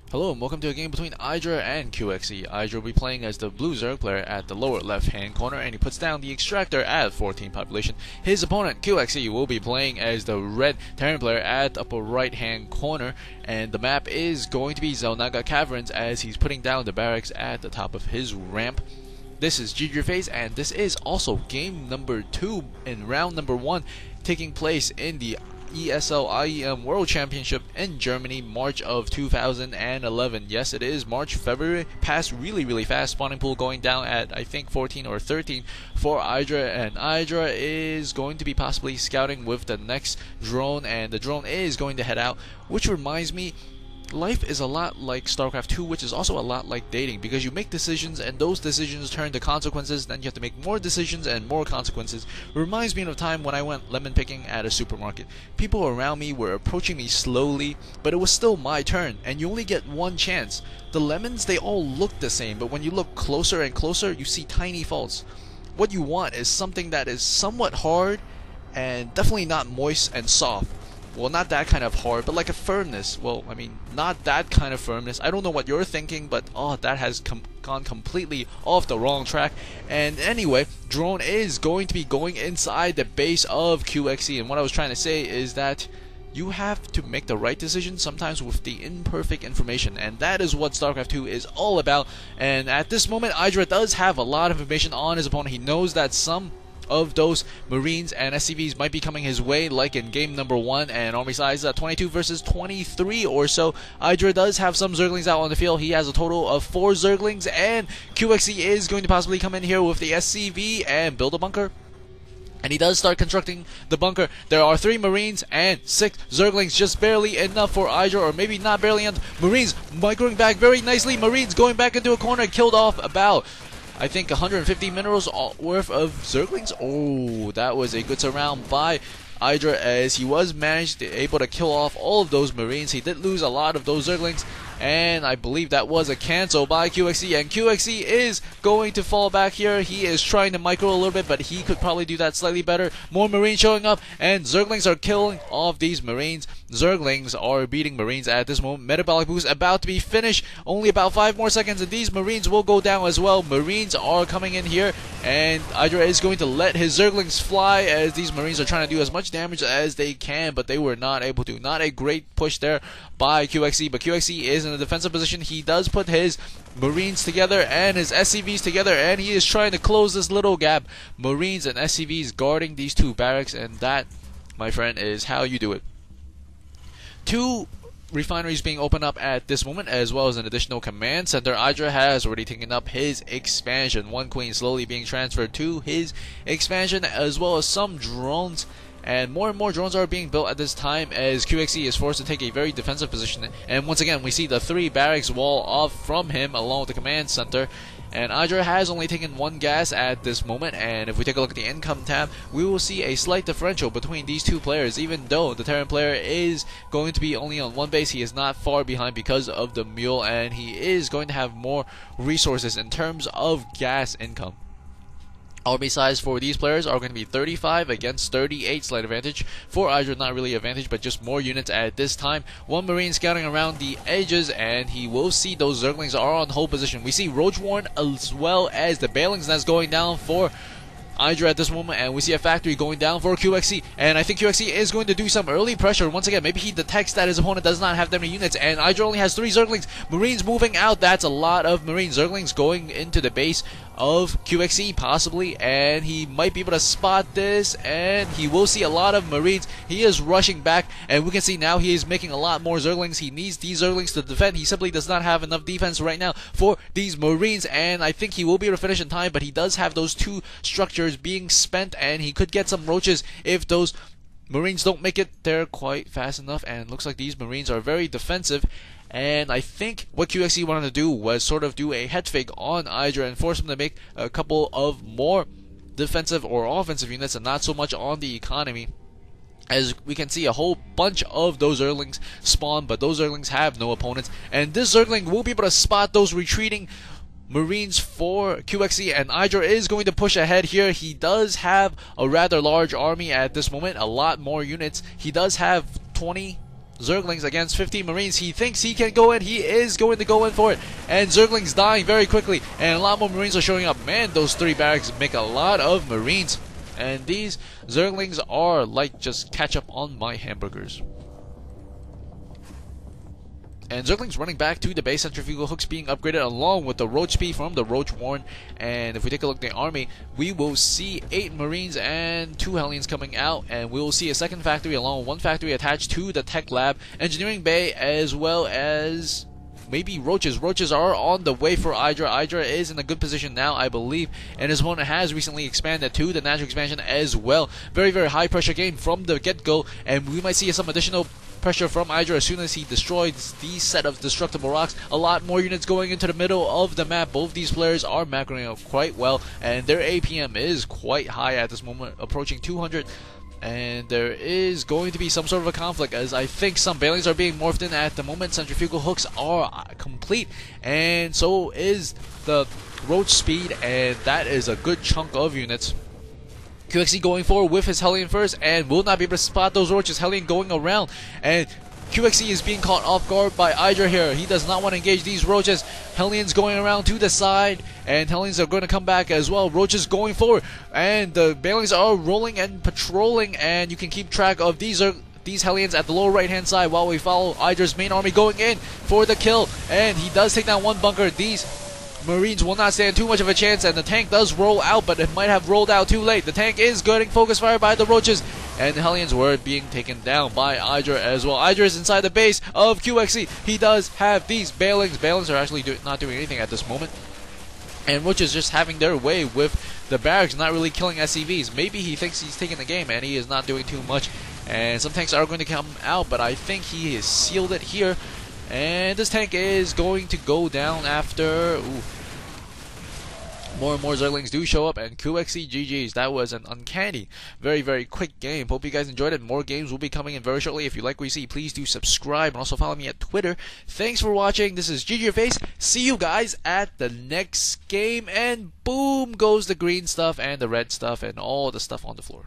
Hello and welcome to a game between IdrA and qxc. IdrA will be playing as the blue Zerg player at the lower left hand corner, and he puts down the extractor at 14 population. His opponent qxc will be playing as the red Terran player at the upper right hand corner, and the map is going to be Xel'Naga Caverns as he's putting down the barracks at the top of his ramp. This is IdrA phase, and this is also game number 2 in round number 1, taking place in the IEM World Championship in Germany, March of 2011. Yes, it is March. February passed really fast. Spawning pool going down at I think 14 or 13 for IdrA, and IdrA is going to be possibly scouting with the next drone, and the drone is going to head out, which reminds me, life is a lot like Starcraft 2, which is also a lot like dating, because you make decisions and those decisions turn to consequences, then you have to make more decisions and more consequences. Reminds me of a time when I went lemon picking at a supermarket. People around me were approaching me slowly, but it was still my turn, and you only get one chance. The lemons, they all look the same, but when you look closer and closer, you see tiny faults. What you want is something that is somewhat hard and definitely not moist and soft. Well, not that kind of hard, but like a firmness. Well, I mean, not that kind of firmness. I don't know what you're thinking, but that has gone completely off the wrong track. And anyway, drone is going to be going inside the base of qxc, and what I was trying to say is that you have to make the right decision sometimes with the imperfect information, and that is what Starcraft 2 is all about. And at this moment, IdrA does have a lot of information on his opponent. He knows that some of those Marines and SCVs might be coming his way, like in game number 1, and army size 22 versus 23 or so. IdrA does have some Zerglings out on the field. He has a total of 4 Zerglings, and qxc is going to possibly come in here with the SCV and build a bunker. And he does start constructing the bunker. There are 3 Marines and 6 Zerglings, just barely enough for IdrA, or maybe not barely enough. Marines microing back very nicely. Marines going back into a corner, killed off about I think 150 minerals worth of Zerglings. Oh, that was a good surround by IdrA, as he was able to kill off all of those Marines. He did lose a lot of those Zerglings, and I believe that was a cancel by qxc, and qxc is going to fall back here. He is trying to micro a little bit, but he could probably do that slightly better. More Marines showing up, and Zerglings are killing off these Marines. Zerglings are beating Marines at this moment. Metabolic boost about to be finished. Only about 5 more seconds, and these Marines will go down as well. Marines are coming in here, and IdrA is going to let his Zerglings fly, as these Marines are trying to do as much damage as they can, but they were not able to. Not a great push there by qxc, but qxc is in a defensive position. He does put his Marines together and his SCVs together, and he is trying to close this little gap. Marines and SCVs guarding these 2 barracks, and that, my friend, is how you do it. 2 refineries being opened up at this moment, as well as an additional command center. IdrA has already taken up his expansion. 1 queen slowly being transferred to his expansion, as well as some drones. And more drones are being built at this time, as qxc is forced to take a very defensive position. And once again, we see the 3 barracks wall off from him, along with the command center. And IdrA has only taken 1 gas at this moment, and if we take a look at the income tab, we will see a slight differential between these 2 players. Even though the Terran player is going to be only on 1 base, he is not far behind because of the mule, and he is going to have more resources in terms of gas income. Army size for these players are going to be 35 against 38, slight advantage for IdrA. Not really advantage, but just more units at this time. 1 Marine scouting around the edges, and he will see those Zerglings are on hold position. We see Roach Warren as well as the Baling's Nest going down for IdrA at this moment, and we see a factory going down for qxc, and I think qxc is going to do some early pressure. Once again, maybe he detects that his opponent does not have that many units, and IdrA only has 3 Zerglings. Marines moving out. That's a lot of Marine Zerglings going into the base of qxc possibly, and he might be able to spot this, and he will see a lot of Marines. He is rushing back, and we can see now he is making a lot more Zerglings. He needs these Zerglings to defend. He simply does not have enough defense right now for these Marines, and I think he will be able to finish in time, but he does have those 2 structures being spent, and he could get some roaches if those Marines don't make it there quite fast enough. And it looks like these Marines are very defensive, and I think what qxc wanted to do was sort of do a head fake on IdrA and force him to make a couple of more defensive or offensive units, and not so much on the economy. As we can see, a whole bunch of those Zerglings spawn, but those Zerglings have no opponents, and this Zergling will be able to spot those retreating Marines for qxc, and IdrA is going to push ahead here. He does have a rather large army at this moment, a lot more units. He does have 20 Zerglings against 50 Marines. He thinks he can go in. He is going to go in for it. And Zerglings dying very quickly. And a lot more Marines are showing up. Man, those 3 barracks make a lot of Marines. And these Zerglings are like just ketchup on my hamburgers. And Zerglings running back to the base, centrifugal hooks being upgraded along with the Roach Speed from the Roach Warren. And if we take a look at the army, we will see 8 Marines and 2 Hellions coming out. And we will see a second factory along with 1 factory attached to the Tech Lab, Engineering Bay, as well as maybe Roaches. Roaches are on the way for IdrA. IdrA is in a good position now, I believe. And his opponent has recently expanded to the natural expansion as well. Very, very high pressure game from the get-go. And we might see some additional pressure from IdrA as soon as he destroys these set of destructible rocks. A lot more units going into the middle of the map. Both these players are macroing out quite well, and their APM is quite high at this moment, approaching 200. And there is going to be some sort of a conflict, as I think some Bailings are being morphed in at the moment. Centrifugal hooks are complete, and so is the Roach Speed, and that is a good chunk of units. qxc going forward with his Hellion first, and will not be able to spot those Roaches. Hellion going around, and qxc is being caught off guard by IdrA here. He does not want to engage these Roaches. Hellions going around to the side, and Hellions are going to come back as well. Roaches going forward, and the Bailings are rolling and patrolling, and you can keep track of these Hellions at the lower right hand side while we follow IdrA's main army going in for the kill. And he does take down 1 bunker. These Marines will not stand too much of a chance, and the tank does roll out, but it might have rolled out too late. The tank is getting focus fire by the Roaches, and the Hellions were being taken down by IdrA as well. IdrA is inside the base of qxc. He does have these Bailings. Bailings are actually not doing anything at this moment, and Roaches just having their way with the barracks, not really killing SCVs. Maybe he thinks he's taking the game, and he is not doing too much. And some tanks are going to come out, but I think he has sealed it here. And this tank is going to go down after... Ooh. More and more Zerglings do show up, and qxc GG's. That was an uncanny, very, very quick game. Hope you guys enjoyed it. More games will be coming in very shortly. If you like what you see, please do subscribe, and also follow me at Twitter. Thanks for watching. This is GGFace. See you guys at the next game, and boom goes the green stuff and the red stuff and all the stuff on the floor.